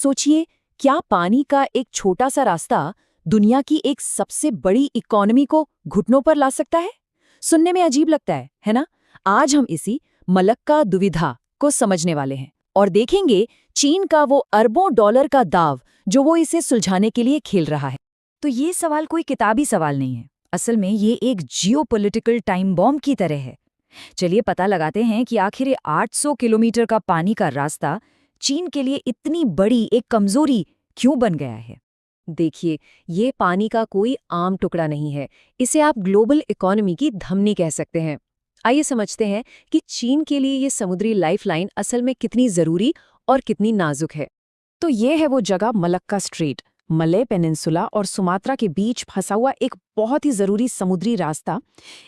सोचिए, क्या पानी का एक छोटा सा रास्ता दुनिया की एक सबसे बड़ी इकोनॉमी को घुटनों पर ला सकता है? सुनने में अजीब लगता है ना? आज हम इसी मलक्का दुविधा को समझने वाले हैं और देखेंगे चीन का वो अरबों डॉलर का दांव जो वो इसे सुलझाने के लिए खेल रहा है। तो ये सवाल कोई किताबी सवाल नहीं है, असल में ये एक जियोपॉलिटिकल टाइम बॉम्ब की तरह है। चलिए पता लगाते हैं कि आखिर ये 800 किलोमीटर का पानी का रास्ता चीन के लिए इतनी बड़ी एक कमजोरी क्यों बन गया है। देखिए, ये पानी का कोई आम टुकड़ा नहीं है, इसे आप ग्लोबल इकोनॉमी की धमनी कह सकते हैं। आइए समझते हैं कि चीन के लिए ये समुद्री लाइफलाइन असल में कितनी जरूरी और कितनी नाजुक है। तो ये है वो जगह मलक्का स्ट्रेट, मलय पेनिनसुला और सुमात्रा के बीच फंसा हुआ एक बहुत ही जरूरी समुद्री रास्ता।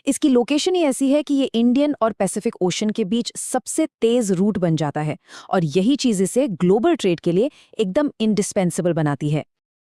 इसकी लोकेशन ही ऐसी है कि ये इंडियन और पैसिफिक ओशन के बीच सबसे तेज रूट बन जाता है और यही चीज इसे ग्लोबल ट्रेड के लिए एकदम इंडिस्पेंसिबल बनाती है।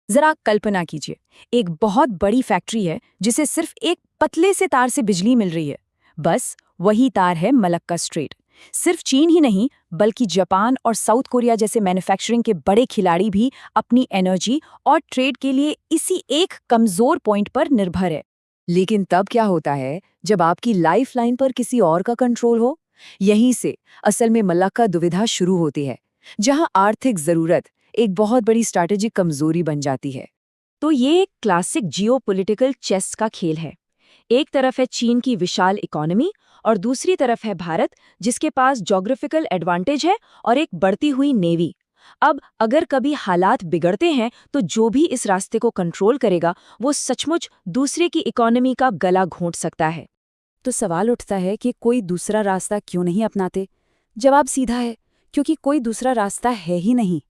जरा कल्पना कीजिए, एक बहुत बड़ी फैक्ट्री है जिसे सिर्फ एक पतले से तार से बिजली मिल रही है। बस वही तार है मलक्का स्ट्रेट। सिर्फ चीन ही नहीं, बल्कि जापान और साउथ कोरिया जैसे मैन्युफैक्चरिंग के बड़े खिलाड़ी भी अपनी एनर्जी और ट्रेड के लिए इसी एक कमजोर पॉइंट पर निर्भर है। लेकिन तब क्या होता है जब आपकी लाइफलाइन पर किसी और का कंट्रोल हो? यहीं से असल में मलक्का दुविधा शुरू होती है, जहां आर्थिक जरूरत एक बहुत बड़ी स्ट्रैटेजिक कमजोरी बन जाती है। तो ये एक क्लासिक जियोपॉलिटिकल चेस का खेल है। एक तरफ है चीन की विशाल इकोनॉमी और दूसरी तरफ है भारत, जिसके पास ज्योग्राफिकल एडवांटेज है और एक बढ़ती हुई नेवी। अब अगर कभी हालात बिगड़ते हैं तो जो भी इस रास्ते को कंट्रोल करेगा वो सचमुच दूसरे की इकोनॉमी का गला घोंट सकता है। तो सवाल उठता है कि कोई दूसरा रास्ता क्यों नहीं अपनाते? जवाब सीधा है, क्योंकि कोई दूसरा रास्ता है ही नहीं।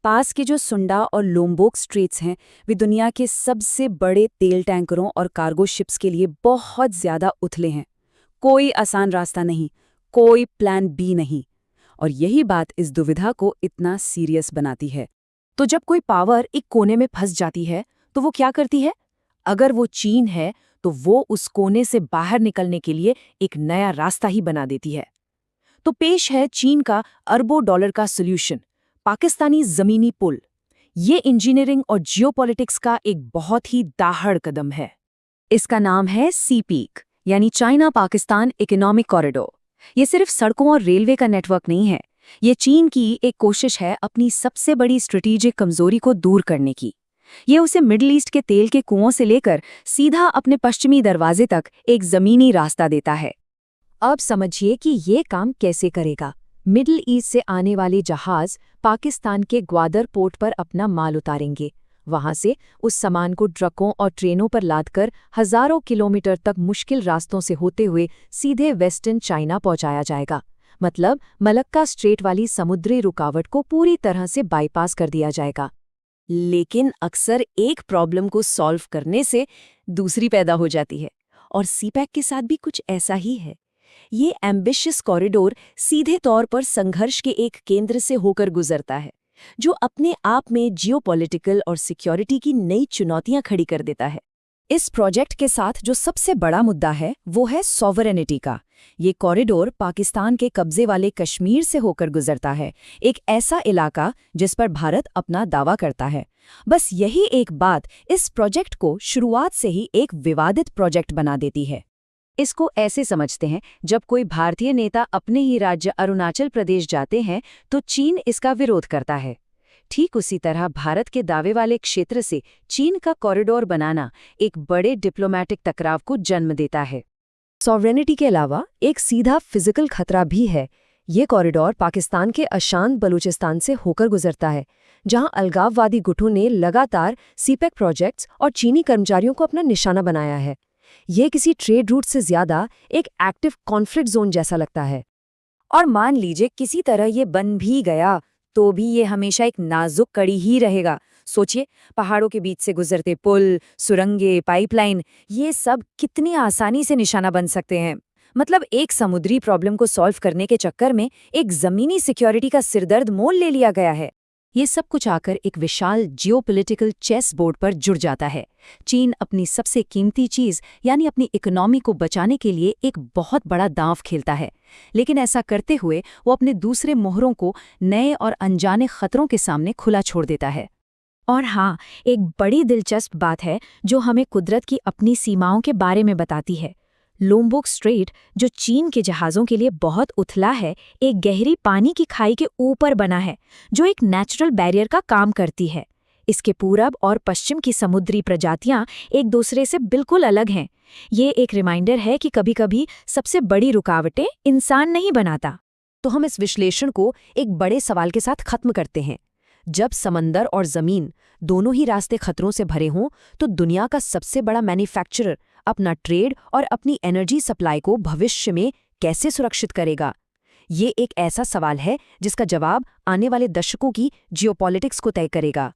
पास के जो सुंडा और लोम्बोक स्ट्रेट्स हैं, वे दुनिया के सबसे बड़े तेल टैंकरों और कार्गो शिप्स के लिए बहुत ज्यादा उथले हैं। कोई आसान रास्ता नहीं, कोई प्लान बी नहीं। और यही बात इस दुविधा को इतना सीरियस बनाती है। तो जब कोई पावर एक कोने में फंस जाती है तो वो क्या करती है? अगर वो चीन है तो वो उस कोने से बाहर निकलने के लिए एक नया रास्ता ही बना देती है। तो पेश है चीन का अरबों डॉलर का सॉल्यूशन, पाकिस्तानी जमीनी पुल। ये इंजीनियरिंग और जियोपॉलिटिक्स का एक बहुत ही दाहड़ कदम है। इसका नाम है सीपीक, यानी चाइना पाकिस्तान इकोनॉमिक कॉरिडोर। ये सिर्फ सड़कों और रेलवे का नेटवर्क नहीं है, ये चीन की एक कोशिश है अपनी सबसे बड़ी स्ट्रेटेजिक कमजोरी को दूर करने की। ये उसे मिडिल ईस्ट के तेल के कुओं से लेकर सीधा अपने पश्चिमी दरवाजे तक एक जमीनी रास्ता देता है। अब समझिए कि ये काम कैसे करेगा। मिडिल ईस्ट से आने वाले जहाज पाकिस्तान के ग्वादर पोर्ट पर अपना माल उतारेंगे। वहां से उस सामान को ट्रकों और ट्रेनों पर लादकर हजारों किलोमीटर तक मुश्किल रास्तों से होते हुए सीधे वेस्टर्न चाइना पहुंचाया जाएगा। मतलब मलक्का स्ट्रेट वाली समुद्री रुकावट को पूरी तरह से बाईपास कर दिया जाएगा। लेकिन अक्सर एक प्रॉब्लम को सॉल्व करने से दूसरी पैदा हो जाती है, और सीपैक के साथ भी कुछ ऐसा ही है। ये एम्बिशियस कॉरिडोर सीधे तौर पर संघर्ष के एक केंद्र से होकर गुजरता है, जो अपने आप में जियोपॉलिटिकल और सिक्योरिटी की नई चुनौतियां खड़ी कर देता है। इस प्रोजेक्ट के साथ जो सबसे बड़ा मुद्दा है वो है सॉवरेनिटी का। ये कॉरिडोर पाकिस्तान के कब्जे वाले कश्मीर से होकर गुजरता है, एक ऐसा इलाका जिस पर भारत अपना दावा करता है। बस यही एक बात इस प्रोजेक्ट को शुरुआत से ही एक विवादित प्रोजेक्ट बना देती है। इसको ऐसे समझते हैं, जब कोई भारतीय नेता अपने ही राज्य अरुणाचल प्रदेश जाते हैं तो चीन इसका विरोध करता है। ठीक उसी तरह भारत के दावे वाले क्षेत्र से चीन का कॉरिडोर बनाना एक बड़े डिप्लोमैटिक टकराव को जन्म देता है। सॉवरेनिटी के अलावा एक सीधा फिजिकल खतरा भी है। ये कॉरिडोर पाकिस्तान के अशांत बलूचिस्तान से होकर गुजरता है, जहां अलगाववादी गुटों ने लगातार सीपैक प्रोजेक्ट्स और चीनी कर्मचारियों को अपना निशाना बनाया है। ये किसी ट्रेड रूट से ज्यादा एक एक्टिव कॉन्फ्लिक्ट जोन जैसा लगता है। और मान लीजिए किसी तरह ये बन भी गया तो भी ये हमेशा एक नाजुक कड़ी ही रहेगा। सोचिए, पहाड़ों के बीच से गुजरते पुल, सुरंगें, पाइपलाइन, ये सब कितनी आसानी से निशाना बन सकते हैं। मतलब एक समुद्री प्रॉब्लम को सॉल्व करने के चक्कर में एक जमीनी सिक्योरिटी का सिरदर्द मोल ले लिया गया है। ये सब कुछ आकर एक विशाल जियोपॉलिटिकल चेस बोर्ड पर जुड़ जाता है। चीन अपनी सबसे कीमती चीज यानी अपनी इकोनॉमी को बचाने के लिए एक बहुत बड़ा दांव खेलता है, लेकिन ऐसा करते हुए वो अपने दूसरे मोहरों को नए और अनजाने खतरों के सामने खुला छोड़ देता है। और हाँ, एक बड़ी दिलचस्प बात है जो हमें कुदरत की अपनी सीमाओं के बारे में बताती है। लोम्बोक स्ट्रेट, जो चीन के जहाज़ों के लिए बहुत उथला है, एक गहरी पानी की खाई के ऊपर बना है, जो एक नेचुरल बैरियर का काम करती है। इसके पूरब और पश्चिम की समुद्री प्रजातियां एक दूसरे से बिल्कुल अलग हैं। ये एक रिमाइंडर है कि कभी-कभी सबसे बड़ी रुकावटें इंसान नहीं बनाता। तो हम इस विश्लेषण को एक बड़े सवाल के साथ खत्म करते हैं। जब समंदर और जमीन दोनों ही रास्ते खतरों से भरे हों, तो दुनिया का सबसे बड़ा मैन्युफैक्चरर अपना ट्रेड और अपनी एनर्जी सप्लाई को भविष्य में कैसे सुरक्षित करेगा? ये एक ऐसा सवाल है जिसका जवाब आने वाले दशकों की जियोपॉलिटिक्स को तय करेगा।